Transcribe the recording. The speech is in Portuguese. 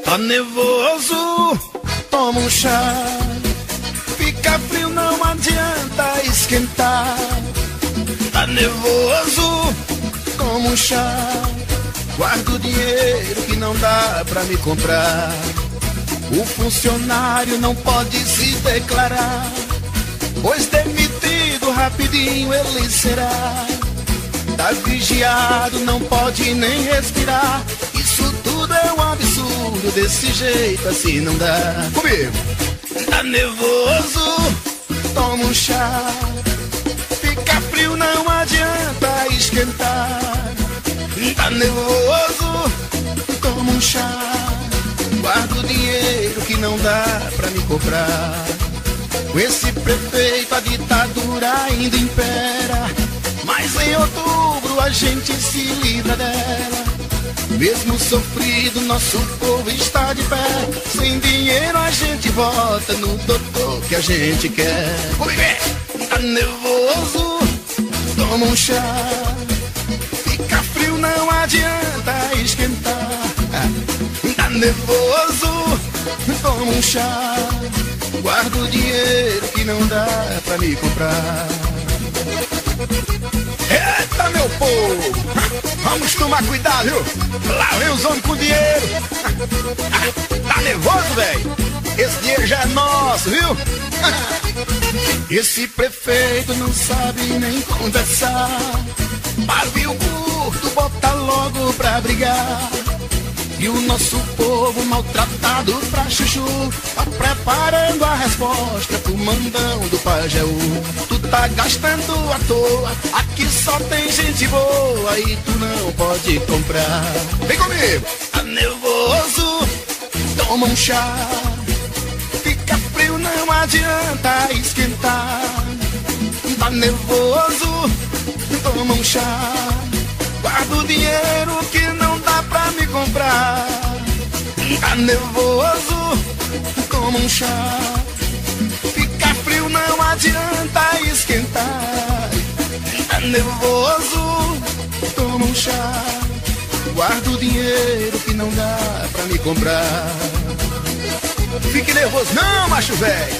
Tá nervoso, toma um chá. Fica frio, não adianta esquentar. Tá nervoso, toma um chá. Guarda o dinheiro que não dá pra me comprar. O funcionário não pode se declarar, pois demitido rapidinho ele será. Tá vigiado, não pode nem respirar. Isso tudo é um absurdo, desse jeito assim não dá. Comigo! Tá nervoso, toma um chá. Fica frio, não adianta esquentar. Tá nervoso, toma um chá. Guarda o dinheiro que não dá pra me comprar. Com esse prefeito a ditadura ainda impera, mas em outubro a gente se livra dela. Mesmo sofrido, nosso povo está de pé. Sem dinheiro a gente vota no doutor que a gente quer. Tá nervoso, toma um chá. Fica frio, não adianta esquentar. Tá nervoso, toma um chá. Guarda o dinheiro que não dá pra me comprar. Eita, meu povo, vamos tomar cuidado, viu? Lá vem os homens com dinheiro. Tá nervoso, velho? Esse dinheiro já é nosso, viu? Esse prefeito não sabe nem conversar. Pavio curto, bota logo pra brigar. E o nosso povo maltratado pra chuchu tá preparando a resposta pro mandão do Pajeú. Tu tá gastando à toa, aqui só tem gente boa e tu não pode comprar. Vem comigo! Tá nervoso, toma um chá. Fica frio, não adianta esquentar. Tá nervoso, toma um chá. Guarda o dinheiro que não dá pra me comprar. Tá nervoso, toma um chá. Fica frio, não adianta esquentar. Tá nervoso, toma um chá. Guarda o dinheiro que não dá pra me comprar. Fique nervoso não, macho velho.